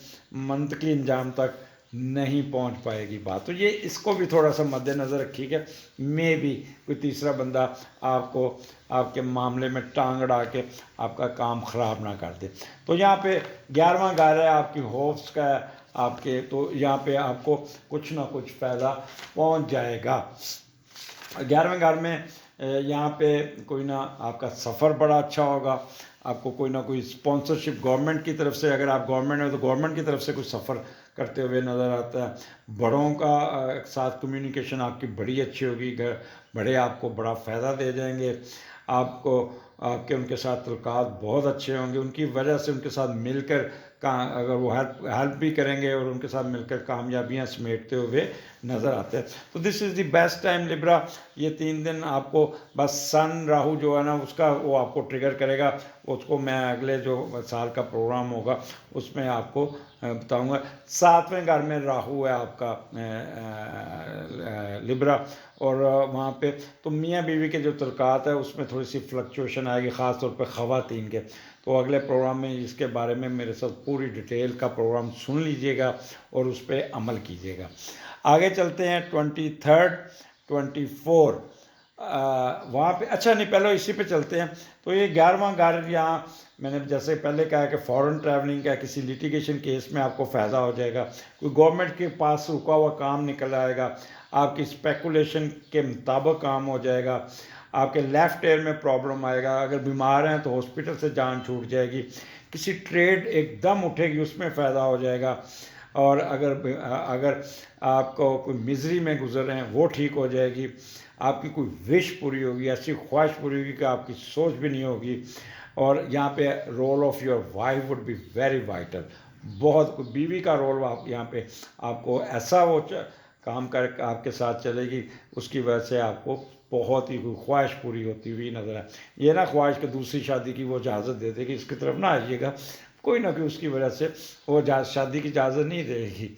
मंतकी अंजाम तक नहीं पहुंच पाएगी बात। तो ये इसको भी थोड़ा सा मद्देनज़र रखिएगा, मे भी कोई तीसरा बंदा आपको आपके मामले में टांग अड़ा के आपका काम ख़राब ना कर दे। तो यहाँ पे 11वां घर है आपकी होप्स का आपके, तो यहाँ पे आपको कुछ ना कुछ फ़ायदा पहुँच जाएगा। 11वें घर में यहाँ पे कोई ना आपका सफ़र बड़ा अच्छा होगा, आपको कोई ना कोई स्पॉन्सरशिप गवर्नमेंट की तरफ से, अगर आप गवर्नमेंट में तो गवर्नमेंट की तरफ से कुछ सफ़र करते हुए नज़र आता है। बड़ों का साथ कम्युनिकेशन आपकी बड़ी अच्छी होगी, बड़े आपको बड़ा फ़ायदा दे जाएंगे, आपको आपके उनके साथ तल्लुकात बहुत अच्छे होंगे, उनकी वजह से उनके साथ मिलकर का अगर वो हेल्प भी करेंगे और उनके साथ मिलकर कामयाबियां समेटते हुए नज़र आते हैं। तो this is the best time Libra. ये 3 दिन आपको बस सन राहु जो है ना उसका वो आपको ट्रिगर करेगा, उसको मैं अगले जो साल का प्रोग्राम होगा उसमें आपको बताऊंगा। 7वें घर में राहु है आपका लिब्रा, और वहाँ पे तो मियाँ बीवी के जो तल्लुकात है उसमें थोड़ी सी फ्लक्चुएशन आएगी, ख़ास तौर पे ख़वातीन के। तो अगले प्रोग्राम में इसके बारे में मेरे साथ पूरी डिटेल का प्रोग्राम सुन लीजिएगा और उस पर अमल कीजिएगा। आगे चलते हैं 23rd 24 वहाँ पे, अच्छा नहीं पहले इसी पे चलते हैं। तो ये 11वां घर, यहाँ मैंने जैसे पहले कहा कि फ़ॉरेन ट्रैवलिंग का किसी लिटिगेशन केस में आपको फ़ायदा हो जाएगा, कोई गवर्नमेंट के पास रुका हुआ काम निकल आएगा, आपकी स्पेकुलेशन के मुताबिक काम हो जाएगा, आपके लेफ़्ट ईयर में प्रॉब्लम आएगा, अगर बीमार हैं तो हॉस्पिटल से जान छूट जाएगी, किसी ट्रेड एकदम उठेगी उसमें फ़ायदा हो जाएगा, और अगर आपको कोई मिजरी में गुजर रहे हैं वो ठीक हो जाएगी, आपकी कोई विश पूरी होगी, ऐसी ख्वाहिश पूरी होगी कि आपकी सोच भी नहीं होगी। और यहाँ पे role of your wife would be very vital, बहुत बीवी का रोल आप यहाँ पे आपको ऐसा वो काम कर आपके साथ चलेगी, उसकी वजह से आपको बहुत ही कोई ख्वाहिश पूरी होती हुई नज़र आए। ये ना ख्वाहिश कि दूसरी शादी की वो इजाज़त दे देगी, इसकी तरफ ना आइएगा, कोई ना कोई उसकी वजह से वो शादी की इजाज़त नहीं देगी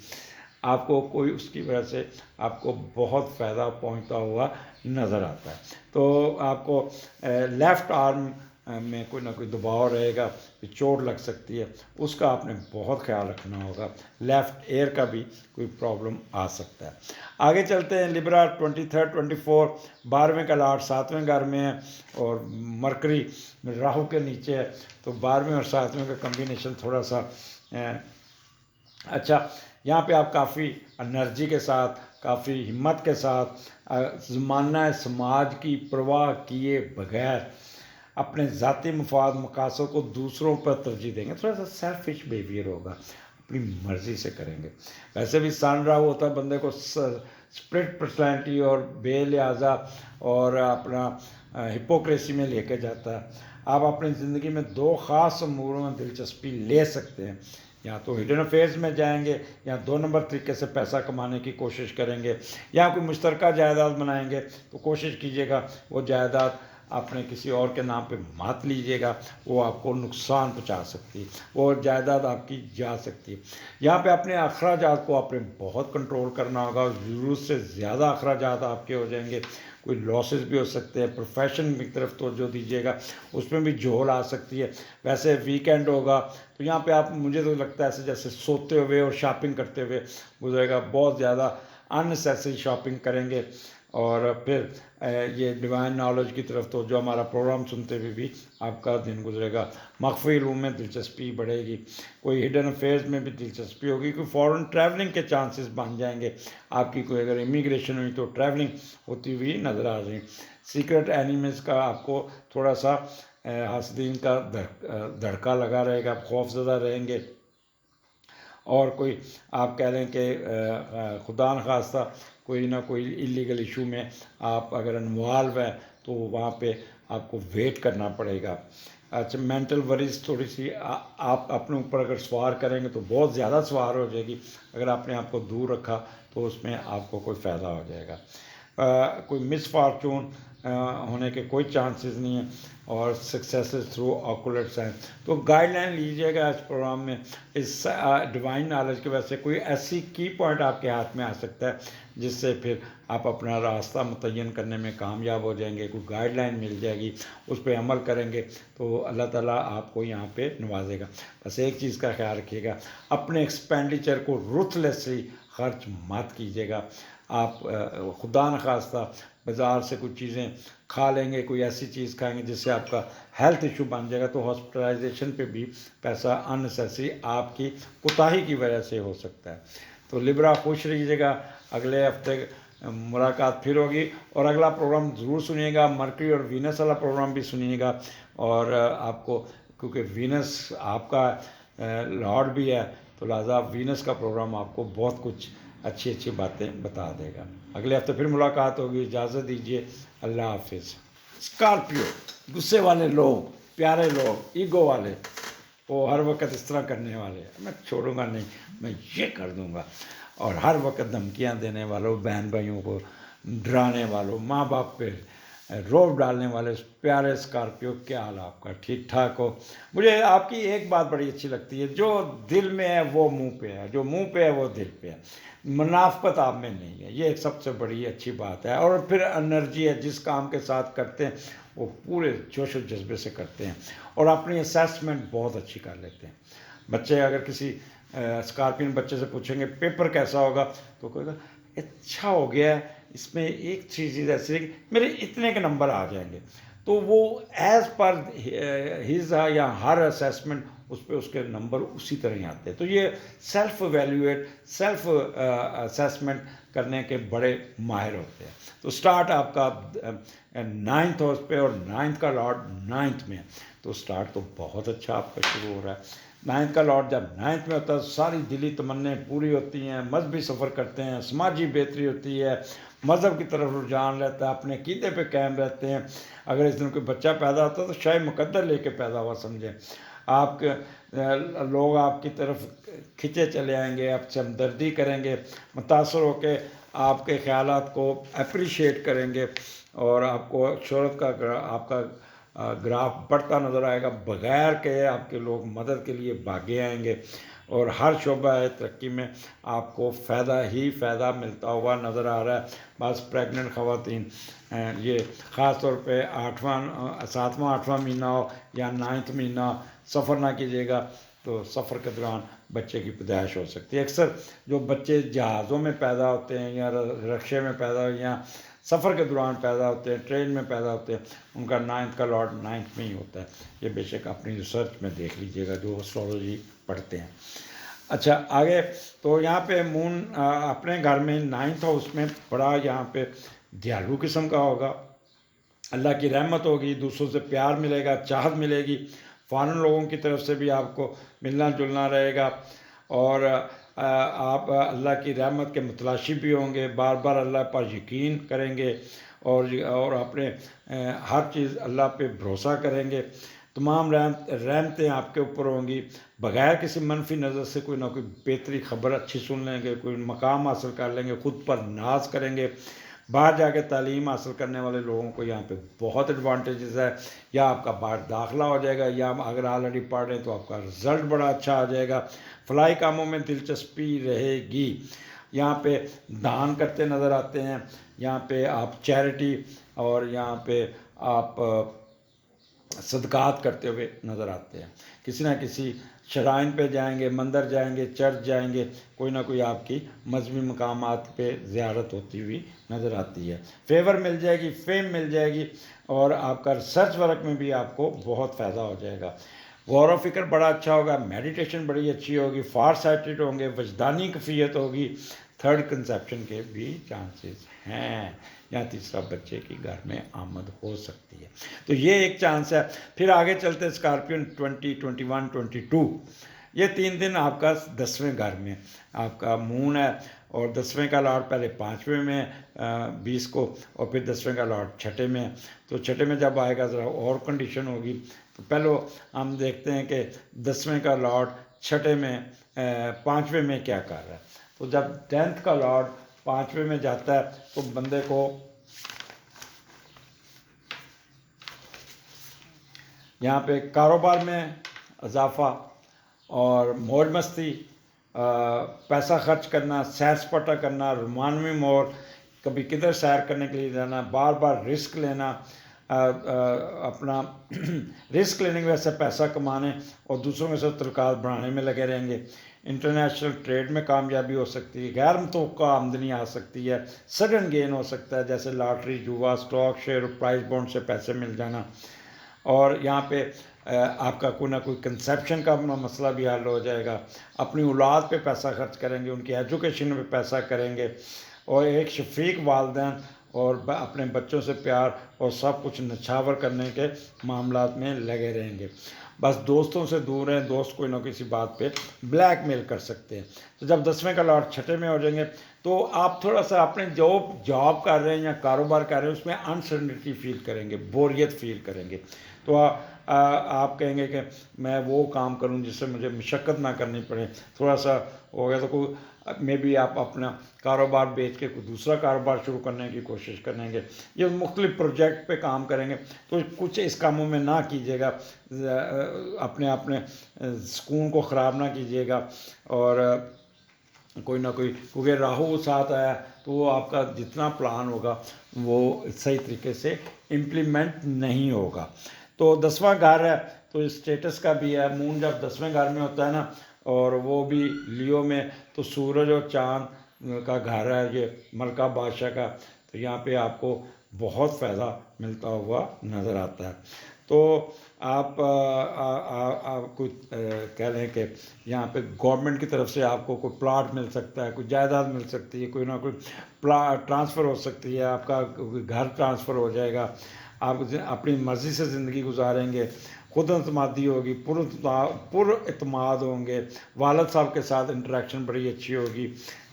आपको, कोई उसकी वजह से आपको बहुत फ़ायदा पहुंचता हुआ नज़र आता है। तो आपको लेफ़्ट आर्म में कोई ना कोई दबाव रहेगा, चोट लग सकती है, उसका आपने बहुत ख्याल रखना होगा। लेफ़्ट एयर का भी कोई प्रॉब्लम आ सकता है। आगे चलते हैं लिब्रा 23rd 24 12वें का लॉर्ड 7वें घर में है और मरकरी राहु के नीचे है, तो 12वें और 7वें का कम्बिनेशन थोड़ा सा अच्छा। यहाँ पे आप काफ़ी एनर्जी के साथ, काफ़ी हिम्मत के साथ ज़माना समाज की परवाह किए बगैर अपने ज़ाती मफाद मकासद को दूसरों पर तरजीह देंगे। थोड़ा सा सेल्फिश बिहेवियर होगा, अपनी मर्ज़ी से करेंगे। वैसे भी सन राहु होता है बंदे को स्प्लिट पर्सनैलिटी और बेलिहाजा और अपना हिपोक्रेसी में लेके जाता है। आप अपनी ज़िंदगी में 2 ख़ास अमूरों में दिलचस्पी ले सकते हैं, या तो हिडन अफेयर्स में जाएंगे, या 2 नंबर तरीके से पैसा कमाने की कोशिश करेंगे, या कोई मुश्तरका जायदाद बनाएंगे। तो कोशिश कीजिएगा वो जायदाद अपने किसी और के नाम पे मत लीजिएगा, वो आपको नुकसान पहुंचा सकती है, वो जायदाद आपकी जा सकती है। यहाँ पे अपने अखराजात को आपने बहुत कंट्रोल करना होगा, ज़रूरत से ज़्यादा अखराजात आपके हो जाएंगे। कोई लॉसेस भी हो सकते हैं, प्रोफेशन की तरफ तवज्जो दीजिएगा, उसमें भी झोल आ सकती है। वैसे वीकेंड होगा तो यहाँ पे आप, मुझे तो लगता है ऐसे जैसे सोते हुए और शॉपिंग करते हुए गुजरेगा, बहुत ज़्यादा अननेसेसरी शॉपिंग करेंगे। और फिर ये डिवाइन नॉलेज की तरफ तो जो हमारा प्रोग्राम सुनते हुए भी आपका दिन गुजरेगा। मख्फी इल्म में दिलचस्पी बढ़ेगी, कोई हिडन अफेयर्स में भी दिलचस्पी होगी, कोई फॉरेन ट्रैवलिंग के चांसेस बन जाएंगे आपकी। कोई अगर इमिग्रेशन हुई तो ट्रैवलिंग होती हुई नज़र आ रही। सीक्रेट एनिमीज़ का आपको थोड़ा सा हसदीन का धड़का लगा रहेगा, खौफज़दा रहेंगे। और कोई आप कह लें कि खुदा न खास्ता कोई ना कोई इलीगल इशू में आप अगर इन्वॉल्व हैं तो वहाँ पे आपको वेट करना पड़ेगा। अच्छा, मेंटल वरीज थोड़ी सी आप अपने ऊपर अगर सवार करेंगे तो बहुत ज़्यादा सवार हो जाएगी। अगर आपने आपको दूर रखा तो उसमें आपको कोई फ़ायदा हो जाएगा। कोई मिस फॉर्चून होने के कोई चांसेस नहीं है, और सक्सेसेस थ्रू ऑकुलेट्स हैं। तो गाइडलाइन लीजिएगा इस प्रोग्राम में। इस डिवाइन नॉलेज की वजह से कोई ऐसी की पॉइंट आपके हाथ में आ सकता है जिससे फिर आप अपना रास्ता मुतय्यन करने में कामयाब हो जाएंगे। कोई गाइडलाइन मिल जाएगी, उस पर अमल करेंगे तो अल्लाह ताला आपको यहाँ पे नवाजेगा। बस एक चीज़ का ख्याल रखिएगा, अपने एक्सपेंडिचर को रुथलेसली खर्च मत कीजिएगा। आप खुदा न खास्ता बाज़ार से कुछ चीज़ें खा लेंगे, कोई ऐसी चीज़ खाएंगे जिससे आपका हेल्थ इशू बन जाएगा, तो हॉस्पिटलाइजेशन पे भी पैसा अननेसेसरी आपकी कोताही की वजह से हो सकता है। तो लिब्रा खुश रहिएगा, अगले हफ्ते मुलाकात फिर होगी। और अगला प्रोग्राम ज़रूर सुनिएगा, मरकरी और वीनस वाला प्रोग्राम भी सुनिएगा। और आपको, क्योंकि वीनस आपका लॉर्ड भी है, तो लिहाजा वीनस का प्रोग्राम आपको बहुत कुछ अच्छी अच्छी बातें बता देगा। अगले हफ्ते फिर मुलाकात होगी, इजाज़त दीजिए, अल्लाह हाफिज़। स्कॉर्पियो, गुस्से वाले लोग, प्यारे लोग, ईगो वाले, वो हर वक्त इस तरह करने वाले, मैं छोड़ूंगा नहीं, मैं ये कर दूंगा। और हर वक्त धमकियां देने वालों, बहन भाइयों को डराने वालों, माँ बाप पे रोब डालने वाले प्यारे स्कॉर्पियो, क्या हाल आपका, ठीक ठाक हो? मुझे आपकी एक बात बड़ी अच्छी लगती है, जो दिल में है वो मुंह पे है, जो मुंह पे है वो दिल पे है। मुनाफकत आप में नहीं है, ये एक सबसे बड़ी अच्छी बात है। और फिर एनर्जी है, जिस काम के साथ करते हैं वो पूरे जोश और जज्बे से करते हैं, और अपनी असेसमेंट बहुत अच्छी कर लेते हैं। बच्चे अगर किसी स्कॉर्पियन बच्चे से पूछेंगे पेपर कैसा होगा, तो कहेगा अच्छा हो गया है, इसमें एक चीज़ ऐसी है कि मेरे इतने के नंबर आ जाएंगे। तो वो एज़ पर हिज या हर असेसमेंट उस पर उसके नंबर उसी तरह ही आते हैं। तो ये सेल्फ एवेल्यूएट, सेल्फ असेसमेंट करने के बड़े माहिर होते हैं। तो स्टार्ट आपका 9th हाउस पे, और 9th का लॉर्ड 9th में, तो स्टार्ट तो बहुत अच्छा आपका शुरू हो रहा है। 9th का लॉर्ड जब 9th में होता है, सारी दिली तमन्नाएं पूरी होती हैं, मजहबी सफ़र करते हैं, समाजी बेहतरी होती है, मज़हब की तरफ रुझान रहता है, अपने कीदे पे कायम रहते हैं। अगर इस दिन कोई बच्चा पैदा होता है तो शायद मुकद्दर लेके पैदा हुआ समझें। आपके लोग आपकी तरफ खिंचे चले आएंगे, आपसे हमदर्दी करेंगे, मुतासर होकर आपके ख्यालात को अप्रिशिएट करेंगे, और आपको शोहरत का आपका ग्राफ बढ़ता नज़र आएगा। बग़ैर के आपके लोग मदद के लिए भागे आएंगे, और हर शोबा तरक्की में आपको फ़ायदा ही फ़ायदा मिलता हुआ नज़र आ रहा है। बस प्रेग्नेंट ख़वातीन, ये ख़ास तौर पे 7वां 8वां महीना हो या 9th महीना, सफ़र ना कीजिएगा, तो सफ़र के दौरान बच्चे की पैदाइश हो सकती है। अक्सर जो बच्चे जहाज़ों में पैदा होते हैं, या रक्शे में पैदा हो, या सफ़र के दौरान पैदा होते हैं, ट्रेन में पैदा होते हैं, उनका 9th का लॉर्ड 9th में ही होता है। ये बेशक अपनी रिसर्च में देख लीजिएगा जो एस्ट्रोलॉजी पढ़ते हैं। अच्छा, आगे तो यहाँ पे मून अपने घर में 9th हाउस में बड़ा यहाँ पे दयालु किस्म का होगा, अल्लाह की रहमत होगी, दूसरों से प्यार मिलेगा, चाहत मिलेगी, फ़ॉरेन लोगों की तरफ से भी आपको मिलना जुलना रहेगा, और आप अल्लाह की रहमत के मुतलाशी भी होंगे, बार बार अल्लाह पर यकीन करेंगे, और अपने हर चीज़ अल्लाह पे भरोसा करेंगे। तमाम रहमतें आपके ऊपर होंगी, बग़ैर किसी मनफी नज़र से कोई ना कोई बेहतरी खबर अच्छी सुन लेंगे, कोई मकाम हासिल कर लेंगे, ख़ुद पर नाज करेंगे। बाहर जाके तालीम हासिल करने वाले लोगों को यहाँ पे बहुत एडवांटेजेस है, या आपका बाहर दाखिला हो जाएगा, या अगर ऑलरेडी पढ़ रहे हैं तो आपका रिज़ल्ट बड़ा अच्छा आ जाएगा। फलाई कामों में दिलचस्पी रहेगी। यहाँ पे दान करते नज़र आते हैं, यहाँ पे आप चैरिटी और यहाँ पे आप सदकात करते हुए नज़र आते हैं। किसी ना किसी शराइन पे जाएंगे, मंदिर जाएंगे, चर्च जाएंगे, कोई ना कोई आपकी मजहबी मकामात पे ज़ियारत होती हुई नज़र आती है। फेवर मिल जाएगी, फेम मिल जाएगी और आपका रिसर्च वर्क में भी आपको बहुत फ़ायदा हो जाएगा। गौर व फिक्र बड़ा अच्छा होगा, मेडिटेशन बड़ी अच्छी होगी, फार साइटेड होंगे, वजदानी कफ़ियत होगी, थर्ड कंसेप्शन के भी चांसेस हैं, या तीसरा बच्चे की घर में आमद हो सकती है। तो ये एक चांस है। फिर आगे चलते हैं स्कॉर्पियन 20, 21, 22, ये 3 दिन आपका 10वें घर में आपका मून है और 10वें का लॉर्ड पहले 5वें में 20 को और फिर 10वें का लॉर्ड छठे में। तो छठे में जब आएगा ज़रा और कंडीशन होगी। तो पहले हम देखते हैं कि 10वें का लॉर्ड छठे में 5वें में क्या कर रहा है। तो जब 10th का लॉर्ड 5वें में जाता है तो बंदे को यहाँ पे कारोबार में इजाफा और मौज मस्ती, पैसा खर्च करना, सैर सपाटा करना, रोमानवी मोड़, कभी किधर सैर करने के लिए जाना, बार बार रिस्क लेना, अपना रिस्क लेने की वजह से पैसा कमाने और दूसरों के साथ तल्लुकात बढ़ाने में लगे रहेंगे। इंटरनेशनल ट्रेड में कामयाबी हो सकती है, गैर मुतवक्का आमदनी आ सकती है, सडन गेन हो सकता है जैसे लॉटरी, जुआ, स्टॉक, शेयर, प्राइस बॉन्ड से पैसे मिल जाना। और यहाँ पे आपका कोई ना कोई कंसेप्शन का मसला भी हल हो जाएगा। अपनी औलाद पे पैसा खर्च करेंगे, उनकी एजुकेशन पे पैसा करेंगे और एक शफीक वालिदैन और अपने बच्चों से प्यार और सब कुछ नछावर करने के मामलात में लगे रहेंगे। बस दोस्तों से दूर रहें, दोस्त कोई ना किसी बात पे ब्लैकमेल कर सकते हैं। तो जब 10वें का लॉर्ड छठे में हो जाएंगे तो आप थोड़ा सा अपने जो जॉब कर रहे हैं या कारोबार कर रहे हैं उसमें अनसर्टनिटी फील करेंगे, बोरियत फील करेंगे। तो आप कहेंगे कि मैं वो काम करूं जिससे मुझे मशक्क़त ना करनी पड़े। थोड़ा सा हो गया तो कोई मे बी आप अपना कारोबार बेच के कोई दूसरा कारोबार शुरू करने की कोशिश करेंगे, ये मुख्तलिफ प्रोजेक्ट पे काम करेंगे। तो कुछ इस कामों में ना कीजिएगा, अपने अपने सुकून को ख़राब ना कीजिएगा। और कोई ना कोई, क्योंकि राहु साथ आया तो वो आपका जितना प्लान होगा वो सही तरीके से इम्प्लीमेंट नहीं होगा। तो 10वां घर है तो स्टेटस का भी है। मून जब 10वें घर में होता है ना और वो भी लियो में, तो सूरज और चांद का घर है ये मलका बादशाह का। तो यहाँ पे आपको बहुत फ़ायदा मिलता हुआ नज़र आता है। तो आप कुछ कह लें कि यहाँ पे गवर्नमेंट की तरफ से आपको कोई प्लाट मिल सकता है, कोई जायदाद मिल सकती है, कोई ना कोई ट्रांसफ़र हो सकती है, आपका घर ट्रांसफ़र हो जाएगा, आप अपनी मर्ज़ी से ज़िंदगी गुजारेंगे, खुद एतमादी होगी, पुरएतमाद होंगे, वालिद साहब के साथ इंटरेक्शन बड़ी अच्छी होगी,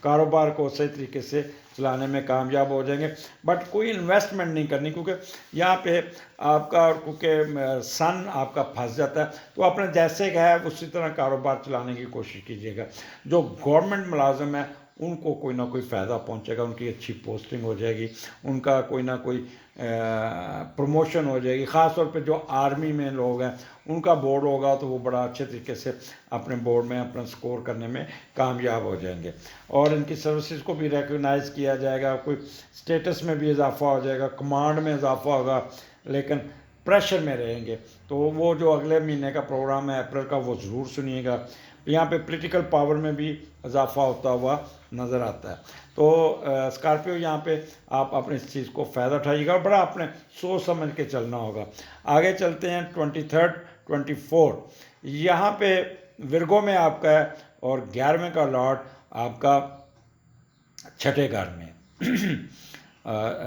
कारोबार को सही तरीके से चलाने में कामयाब हो जाएंगे। बट कोई इन्वेस्टमेंट नहीं करनी, क्योंकि यहाँ पे आपका क्योंकि सन आपका फंस जाता है। तो अपने जैसे है उसी तरह कारोबार चलाने की कोशिश कीजिएगा। जो गवर्नमेंट मुलाजिम है उनको कोई ना कोई फ़ायदा पहुँचेगा, उनकी अच्छी पोस्टिंग हो जाएगी, उनका कोई ना कोई प्रमोशन हो जाएगी। ख़ास तौर पे जो आर्मी में लोग हैं उनका बोर्ड होगा तो वो बड़ा अच्छे तरीके से अपने बोर्ड में अपना स्कोर करने में कामयाब हो जाएंगे और इनकी सर्विसेज को भी रिकग्नाइज़ किया जाएगा, कोई स्टेटस में भी इजाफा हो जाएगा, कमांड में इजाफा होगा, लेकिन प्रेशर में रहेंगे। तो वो जो अगले महीने का प्रोग्राम है अप्रैल का वो ज़रूर सुनिएगा। यहाँ पे पॉलिटिकल पावर में भी इजाफा होता हुआ नज़र आता है। तो स्कॉर्पियो यहाँ पे आप अपने इस चीज़ को फ़ायदा उठाइएगा और बड़ा अपने सोच समझ के चलना होगा। आगे चलते हैं 23rd 24 यहाँ पे विर्गो में आपका है और 11वें का लॉर्ड आपका छठे घर में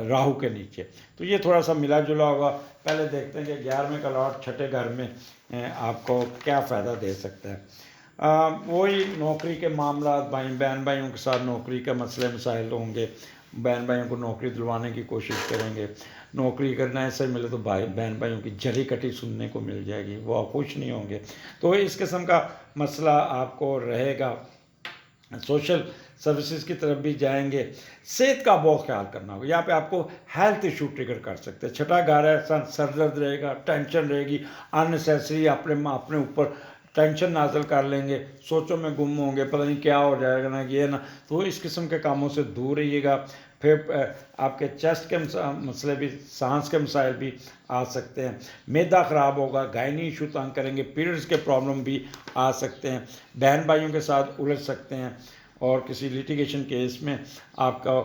राहु के नीचे। तो ये थोड़ा सा मिला जुला होगा। पहले देखते हैं कि 11वें का लॉर्ड छठे घर में आपको क्या फ़ायदा दे सकता है। वही नौकरी के मामला, बहन भाइयों के साथ नौकरी के मसले मसाइल होंगे, बहन भाइयों को नौकरी दिलवाने की कोशिश करेंगे। नौकरी करना ऐसे मिले तो बहन भाइयों की जली कटी सुनने को मिल जाएगी, वो खुश नहीं होंगे। तो इस किस्म का मसला आपको रहेगा। सोशल सर्विसेज की तरफ भी जाएंगे। सेहत का बहुत ख्याल करना होगा। यहाँ पे आपको हेल्थ इशू ट्रिगर कर सकते हैं। छठा घर है, सर दर्द रहेगा, टेंशन रहेगी, अननेसेसरी अपने ऊपर टेंशन नाजल कर लेंगे, सोचों में गुम होंगे, पता नहीं क्या हो जाएगा ना ये ना, तो इस किस्म के कामों से दूर रहिएगा। फिर आपके चेस्ट के मसले भी, सांस के मसाइल भी आ सकते हैं, मैदा ख़राब होगा, गायनी इशू तंग करेंगे, पीरियड्स के प्रॉब्लम भी आ सकते हैं, बहन भाइयों के साथ उलझ सकते हैं, और किसी लिटिगेशन केस में आपका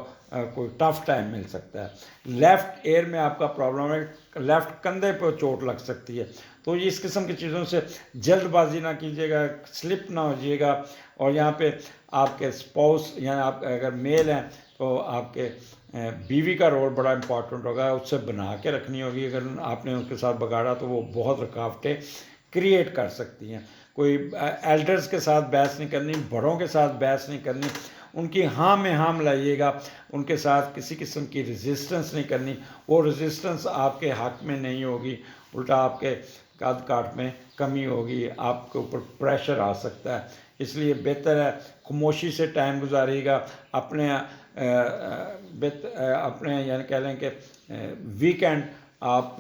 कोई टफ टाइम मिल सकता है। लेफ़्ट एयर में आपका प्रॉब्लम है, लेफ़्ट कंधे पर चोट लग सकती है। तो इस किस्म की चीज़ों से जल्दबाजी ना कीजिएगा, स्लिप ना होइएगा। और यहाँ पे आपके स्पाउस, यानी आप अगर मेल हैं तो आपके बीवी का रोल बड़ा इम्पॉर्टेंट होगा, उससे बना के रखनी होगी। अगर आपने उसके साथ बगाड़ा तो वो बहुत रुकावटें क्रिएट कर सकती हैं। कोई एल्डर्स के साथ बहस नहीं करनी, बड़ों के साथ बहस नहीं करनी, उनकी हाँ में हाँ मिलाइएगा, उनके साथ किसी किस्म की रेजिस्टेंस नहीं करनी। वो रेजिस्टेंस आपके हक में नहीं होगी, उल्टा आपके कद काट में कमी होगी, आपके ऊपर प्रेशर आ सकता है। इसलिए बेहतर है खामोशी से टाइम गुजारिएगा। अपने अपने यानी कह लें कि वीकेंड आप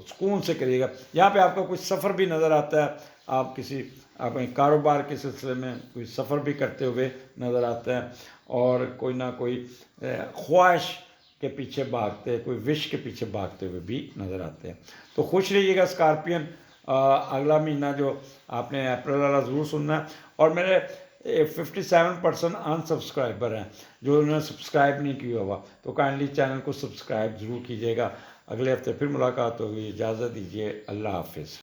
सुकून से करिएगा। यहाँ पे आपको कुछ सफ़र भी नज़र आता है, आप किसी अपने कारोबार के सिलसिले में कोई सफ़र भी करते हुए नज़र आते हैं, और कोई ना कोई ख्वाहिश के पीछे भागते, कोई विश के पीछे भागते हुए भी नज़र आते हैं। तो खुश रहिएगा स्कॉर्पियन। अगला महीना जो आपने अप्रैल वाला ज़रूर सुनना है। और मेरे 57% अनसब्सक्राइबर हैं जो उन्होंने सब्सक्राइब नहीं किया हुआ, तो काइंडली चैनल को सब्सक्राइब ज़रूर कीजिएगा। अगले हफ्ते फिर मुलाकात होगी, इजाज़त दीजिए, अल्लाह हाफिज़।